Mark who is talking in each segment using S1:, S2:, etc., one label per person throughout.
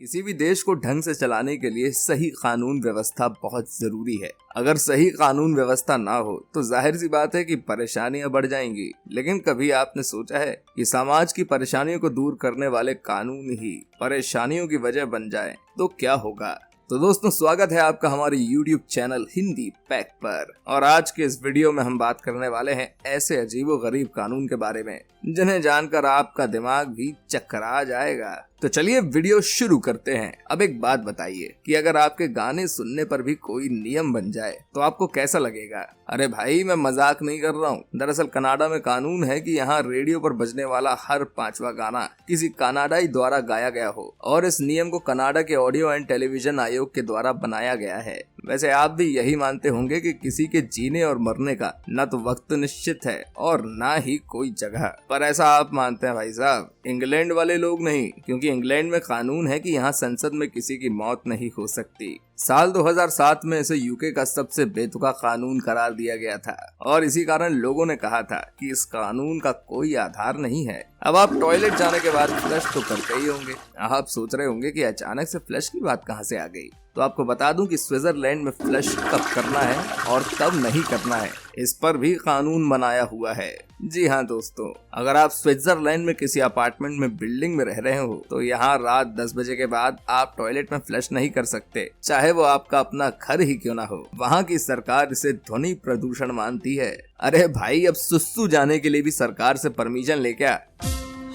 S1: किसी भी देश को ढंग से चलाने के लिए सही कानून व्यवस्था बहुत जरूरी है। अगर सही कानून व्यवस्था ना हो तो जाहिर सी बात है कि परेशानियां बढ़ जाएंगी। लेकिन कभी आपने सोचा है कि समाज की परेशानियों को दूर करने वाले कानून ही परेशानियों की वजह बन जाए तो क्या होगा? तो दोस्तों, स्वागत है आपका हमारे YouTube चैनल हिंदी पैक पर। और आज के इस वीडियो में हम बात करने वाले हैं ऐसे अजीबोगरीब कानून के बारे में जिन्हें जानकर आपका दिमाग भी चकरा जाएगा। तो चलिए वीडियो शुरू करते हैं। अब एक बात बताइए कि अगर आपके गाने सुनने पर भी कोई नियम बन जाए तो आपको कैसा लगेगा? अरे भाई, मैं मजाक नहीं कर रहा हूँ। दरअसल कनाडा में कानून है कि यहाँ रेडियो पर बजने वाला हर 5वां गाना किसी कनाडाई द्वारा गाया गया हो, और इस नियम को कनाडा के ऑडियो एंड टेलीविजन आयोग के द्वारा बनाया गया है। वैसे आप भी यही मानते होंगे कि किसी के जीने और मरने का न तो वक्त निश्चित है और न ही कोई जगह, पर ऐसा आप मानते हैं भाई साहब, इंग्लैंड वाले लोग नहीं। क्योंकि इंग्लैंड में कानून है कि यहाँ संसद में किसी की मौत नहीं हो सकती। साल 2007 में इसे यूके का सबसे बेतुका कानून करार दिया गया था और इसी कारण लोगों ने कहा था कि इस कानून का कोई आधार नहीं है। अब आप टॉयलेट जाने के बाद फ्लश तो करते ही होंगे। आप सोच रहे होंगे कि अचानक से फ्लश की बात कहां से आ गई। तो आपको बता दूं कि स्विट्जरलैंड में फ्लश कब करना है और कब नहीं करना है, इस पर भी कानून बनाया हुआ है। जी हाँ दोस्तों, अगर आप स्विट्जरलैंड में किसी अपार्टमेंट में बिल्डिंग में रह रहे हो तो यहाँ रात 10 बजे के बाद आप टॉयलेट में फ्लश नहीं कर सकते, चाहे वो आपका अपना घर ही क्यों ना हो। वहाँ की सरकार इसे ध्वनि प्रदूषण मानती है। अरे भाई, अब सुसु जाने के लिए भी सरकार से परमिशन ले क्या?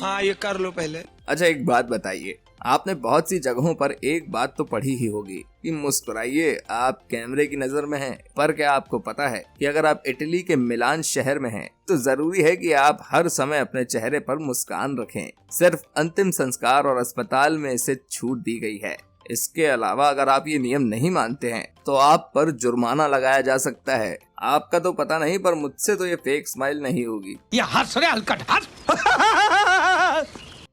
S2: हाँ, ये कर लो पहले।
S1: अच्छा, एक बात बताइए, आपने बहुत सी जगहों पर एक बात तो पढ़ी ही होगी कि मुस्कुराइए, आप कैमरे की नजर में हैं। पर क्या आपको पता है कि अगर आप इटली के मिलान शहर में हैं तो जरूरी है कि आप हर समय अपने चेहरे पर मुस्कान रखें। सिर्फ अंतिम संस्कार और अस्पताल में इसे छूट दी गई है। इसके अलावा अगर आप ये नियम नहीं मानते हैं तो आप पर जुर्माना लगाया जा सकता है। आपका तो पता नहीं, पर मुझसे तो ये फेक स्माइल नहीं होगी।
S2: ये हंस रहे हलकट हंस।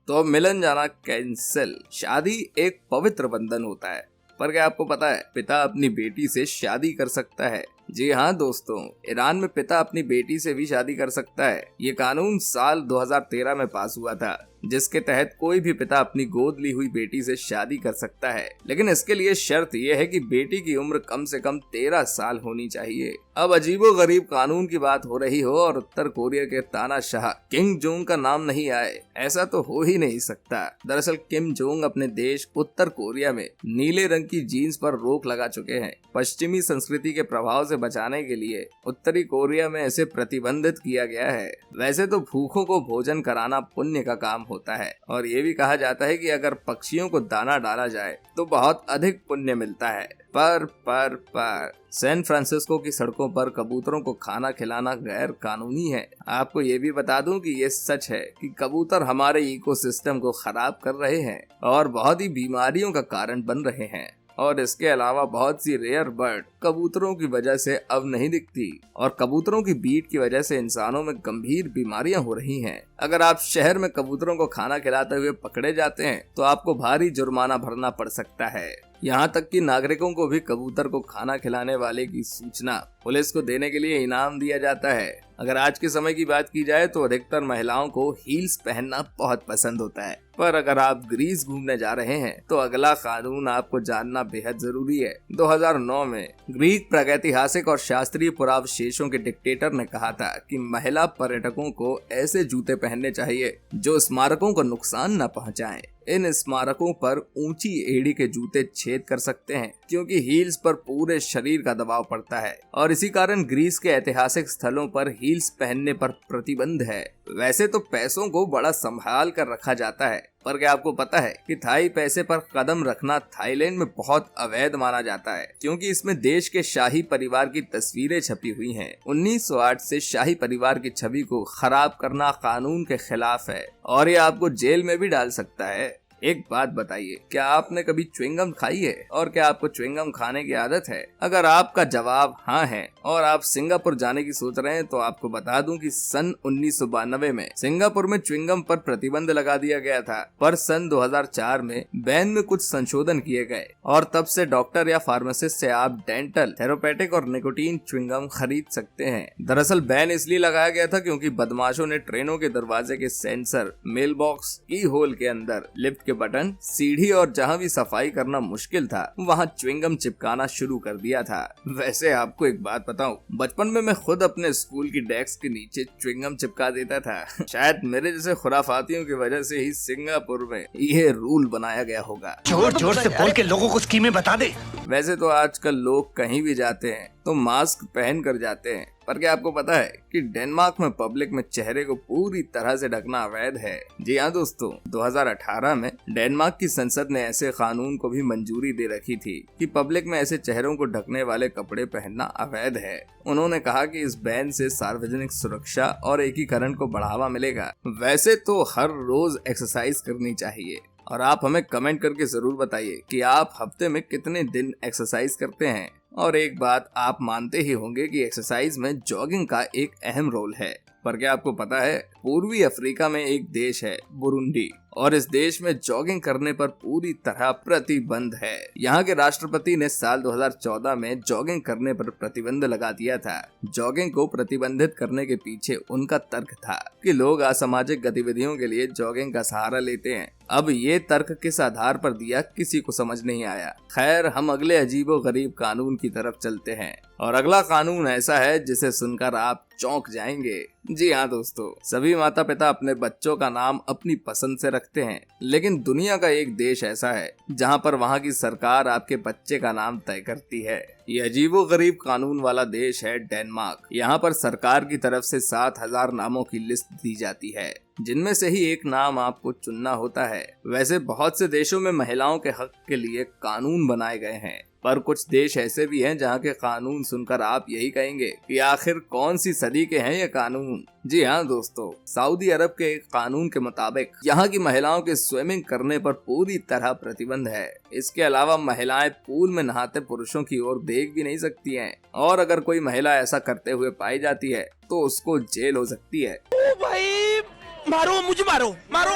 S1: तो मिलन जाना कैंसिल। शादी एक पवित्र बंधन होता है, पर क्या आपको पता है पिता अपनी बेटी से शादी कर सकता है? जी हाँ दोस्तों, ईरान में पिता अपनी बेटी से भी शादी कर सकता है। ये कानून साल 2013 में पास हुआ था, जिसके तहत कोई भी पिता अपनी गोद ली हुई बेटी से शादी कर सकता है। लेकिन इसके लिए शर्त यह है कि बेटी की उम्र कम से कम 13 साल होनी चाहिए। अब अजीबोगरीब कानून की बात हो रही हो और उत्तर कोरिया के तानाशाह किम जोंग का नाम नहीं आए, ऐसा तो हो ही नहीं सकता। दरअसल किम जोंग अपने देश उत्तर कोरिया में नीले रंग की जीन्स पर रोक लगा चुके हैं। पश्चिमी संस्कृति के प्रभाव से बचाने के लिए उत्तरी कोरिया में इसे प्रतिबंधित किया गया है। वैसे तो भूखों को भोजन कराना पुण्य का काम होता है और ये भी कहा जाता है कि अगर पक्षियों को दाना डाला जाए तो बहुत अधिक पुण्य मिलता है। पर सैन फ्रांसिस्को की सड़कों पर कबूतरों को खाना खिलाना गैर कानूनी है। आपको ये भी बता दूं कि ये सच है कि कबूतर हमारे इकोसिस्टम को खराब कर रहे हैं और बहुत ही बीमारियों का कारण बन रहे हैं। और इसके अलावा बहुत सी रेयर बर्ड कबूतरों की वजह से अब नहीं दिखती और कबूतरों की बीट की वजह से इंसानों में गंभीर बीमारियां हो रही हैं। अगर आप शहर में कबूतरों को खाना खिलाते हुए पकड़े जाते हैं तो आपको भारी जुर्माना भरना पड़ सकता है। यहाँ तक कि नागरिकों को भी कबूतर को खाना खिलाने वाले की सूचना पुलिस को देने के लिए इनाम दिया जाता है। अगर आज के समय की बात की जाए तो अधिकतर महिलाओं को हील्स पहनना बहुत पसंद होता है। पर अगर आप ग्रीस घूमने जा रहे हैं तो अगला कानून आपको जानना बेहद जरूरी है। 2009 में ग्रीक प्रागैतिहासिक और शास्त्रीय पुरावशेषों के डिक्टेटर ने कहा था कि महिला पर्यटकों को ऐसे जूते पहनने चाहिए जो स्मारकों को नुकसान न पहुंचाएं। इन स्मारकों पर ऊंची एड़ी के जूते छेद कर सकते हैं क्योंकि हील्स पर पूरे शरीर का दबाव पड़ता है और इसी कारण ग्रीस के ऐतिहासिक स्थलों पर हील्स पहनने पर प्रतिबंध है। वैसे तो पैसों को बड़ा संभाल कर रखा जाता है, पर क्या आपको पता है कि थाई पैसे पर कदम रखना थाईलैंड में बहुत अवैध माना जाता है क्योंकि इसमें देश के शाही परिवार की तस्वीरें छपी हुई हैं। 1908 से शाही परिवार की छवि को खराब करना कानून के खिलाफ है और ये आपको जेल में भी डाल सकता है। एक बात बताइए, क्या आपने कभी च्युइंगम खाई है और क्या आपको च्युइंगम खाने की आदत है? अगर आपका जवाब हाँ है और आप सिंगापुर जाने की सोच रहे हैं तो आपको बता दूं कि सन 1992 में सिंगापुर में च्युइंगम पर प्रतिबंध लगा दिया गया था, पर सन 2004 में बैन में कुछ संशोधन किए गए और तब से डॉक्टर या फार्मासिस्ट से आप डेंटल, थेरोपेटिक और निकोटीन च्युइंगम खरीद सकते हैं। दरअसल बैन इसलिए लगाया गया था क्योंकि बदमाशों ने ट्रेनों के दरवाजे के सेंसर मेल बॉक्स की होल के अंदर लिफ्ट के के बटन, सीढ़ी और जहाँ भी सफाई करना मुश्किल था वहाँ च्युइंगम चिपकाना शुरू कर दिया था। वैसे आपको एक बात बताऊं, बचपन में मैं खुद अपने स्कूल की डेस्क के नीचे च्युइंगम चिपका देता था। शायद मेरे जैसे खुराफातियों की वजह से ही सिंगापुर में ये रूल बनाया गया होगा।
S3: जोर जोर से बोल के लोगों को स्कीमें बता दे।
S1: वैसे तो आजकल लोग कहीं भी जाते हैं तो मास्क पहन कर जाते हैं, पर क्या आपको पता है कि डेनमार्क में पब्लिक में चेहरे को पूरी तरह से ढकना अवैध है। जी हाँ दोस्तों, 2018 में डेनमार्क की संसद ने ऐसे कानून को भी मंजूरी दे रखी थी कि पब्लिक में ऐसे चेहरों को ढकने वाले कपड़े पहनना अवैध है। उन्होंने कहा कि इस बैन से सार्वजनिक सुरक्षा और एकीकरण को बढ़ावा मिलेगा। वैसे तो हर रोज एक्सरसाइज करनी चाहिए और आप हमें कमेंट करके जरूर बताइए कि आप हफ्ते में कितने दिन एक्सरसाइज करते हैं। और एक बात आप मानते ही होंगे कि एक्सरसाइज में जॉगिंग का एक अहम रोल है, पर क्या आपको पता है पूर्वी अफ्रीका में एक देश है बुरुंडी, और इस देश में जॉगिंग करने पर पूरी तरह प्रतिबंध है। यहाँ के राष्ट्रपति ने साल 2014 में जॉगिंग करने पर प्रतिबंध लगा दिया था। जॉगिंग को प्रतिबंधित करने के पीछे उनका तर्क था कि लोग असामाजिक गतिविधियों के लिए जॉगिंग का सहारा लेते हैं। अब ये तर्क किस आधार पर दिया किसी को समझ नहीं आया। खैर, हम अगले अजीबो गरीब कानून की तरफ चलते हैं और अगला कानून ऐसा है जिसे सुनकर आप चौंक जाएंगे। जी हाँ दोस्तों, सभी माता पिता अपने बच्चों का नाम अपनी पसंद से रखते हैं, लेकिन दुनिया का एक देश ऐसा है जहाँ पर वहाँ की सरकार आपके बच्चे का नाम तय करती है। ये अजीबो गरीब कानून वाला देश है डेनमार्क। यहाँ पर सरकार की तरफ से 7000 नामों की लिस्ट दी जाती है, जिनमें से ही एक नाम आपको चुनना होता है। वैसे बहुत से देशों में महिलाओं के हक के लिए कानून बनाए गए हैं, पर कुछ देश ऐसे भी हैं जहाँ के कानून सुनकर आप यही कहेंगे कि आखिर कौन सी सदी के हैं ये कानून। जी हाँ दोस्तों, सऊदी अरब के एक कानून के मुताबिक यहाँ की महिलाओं के स्विमिंग करने पर पूरी तरह प्रतिबंध है। इसके अलावा महिलाएं पूल में नहाते पुरुषों की ओर देख भी नहीं सकती हैं, और अगर कोई महिला ऐसा करते हुए पाई जाती है तो उसको जेल हो सकती है।
S2: ओ भाई, मारो मुझे, मारो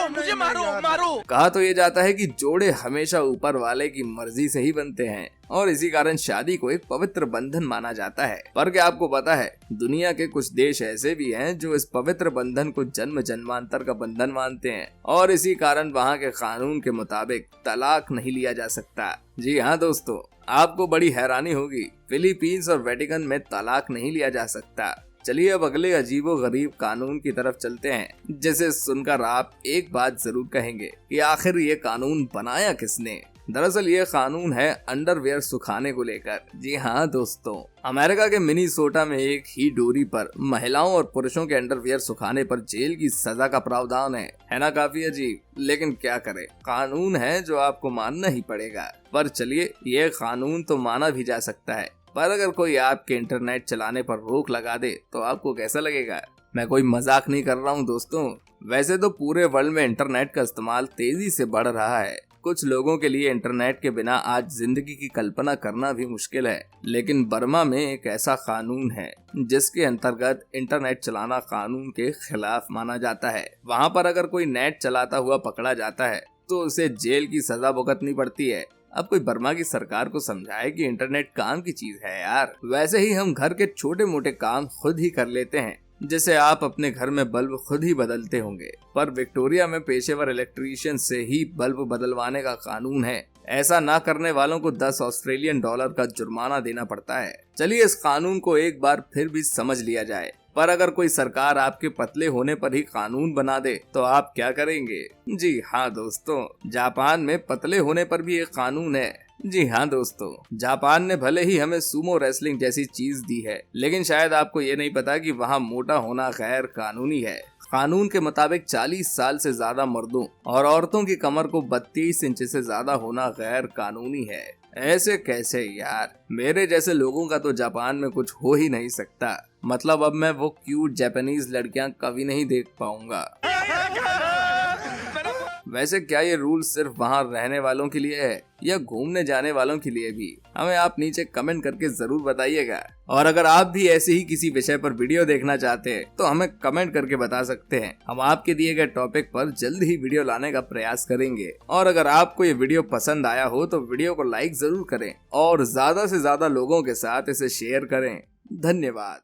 S2: मुझे, मारो।
S1: कहा तो ये जाता है कि जोड़े हमेशा ऊपर वाले की मर्जी से ही बनते हैं, और इसी कारण शादी को एक पवित्र बंधन माना जाता है। पर क्या आपको पता है दुनिया के कुछ देश ऐसे भी हैं जो इस पवित्र बंधन को जन्म जन्मांतर का बंधन मानते हैं, और इसी कारण वहाँ के कानून के मुताबिक तलाक नहीं लिया जा सकता। जी हाँ दोस्तों, आपको बड़ी हैरानी होगी, फिलीपींस और वेटिकन में तलाक नहीं लिया जा सकता। चलिए अब अगले अजीबो गरीब कानून की तरफ चलते हैं, जिसे सुनकर आप एक बात जरूर कहेंगे कि आखिर ये कानून बनाया किसने। दरअसल ये कानून है अंडरवेयर सुखाने को लेकर। जी हाँ दोस्तों, अमेरिका के मिनीसोटा में एक ही डोरी पर महिलाओं और पुरुषों के अंडरवेयर सुखाने पर जेल की सजा का प्रावधान है ना? काफी अजीब, लेकिन क्या करें, कानून है जो आपको मानना ही पड़ेगा। पर चलिए, ये कानून तो माना भी जा सकता है, पर अगर कोई आपके इंटरनेट चलाने पर रोक लगा दे तो आपको कैसा लगेगा? मैं कोई मजाक नहीं कर रहा हूँ दोस्तों। वैसे तो पूरे वर्ल्ड में इंटरनेट का इस्तेमाल तेजी से बढ़ रहा है। कुछ लोगों के लिए इंटरनेट के बिना आज जिंदगी की कल्पना करना भी मुश्किल है, लेकिन बर्मा में एक ऐसा कानून है जिसके अंतर्गत इंटरनेट चलाना कानून के खिलाफ माना जाता है। वहाँ पर अगर कोई नेट चलाता हुआ पकड़ा जाता है तो उसे जेल की सजा भुगतनी पड़ती है। अब कोई बर्मा की सरकार को समझाए कि इंटरनेट काम की चीज है यार। वैसे ही हम घर के छोटे मोटे काम खुद ही कर लेते हैं, जैसे आप अपने घर में बल्ब खुद ही बदलते होंगे, पर विक्टोरिया में पेशेवर इलेक्ट्रीशियन से ही बल्ब बदलवाने का कानून है। ऐसा ना करने वालों को $10 ऑस्ट्रेलियन का जुर्माना देना पड़ता है। चलिए इस कानून को एक बार फिर भी समझ लिया जाए। पर अगर कोई सरकार आपके पतले होने पर ही कानून बना दे तो आप क्या करेंगे? जी हाँ दोस्तों, जापान में पतले होने पर भी एक कानून है। जी हाँ दोस्तों, जापान ने भले ही हमें सुमो रेसलिंग जैसी चीज दी है, लेकिन शायद आपको ये नहीं पता कि वहाँ मोटा होना गैर कानूनी है। कानून के मुताबिक 40 साल से ज्यादा मर्दों और औरतों की कमर को 32 इंच से ज्यादा होना गैर कानूनी है। ऐसे कैसे यार? मेरे जैसे लोगों का तो जापान में कुछ हो ही नहीं सकता। मतलब अब मैं वो क्यूट जापानीज लड़कियां कभी नहीं देख पाऊंगा। वैसे क्या ये रूल सिर्फ वहाँ रहने वालों के लिए है या घूमने जाने वालों के लिए भी? हमें आप नीचे कमेंट करके जरूर बताइएगा। और अगर आप भी ऐसे ही किसी विषय पर वीडियो देखना चाहते हैं तो हमें कमेंट करके बता सकते हैं। हम आपके दिए गए टॉपिक पर जल्द ही वीडियो लाने का प्रयास करेंगे। और अगर आपको ये वीडियो पसंद आया हो तो वीडियो को लाइक जरूर करें और ज्यादा से ज्यादा लोगों के साथ इसे शेयर करें। धन्यवाद।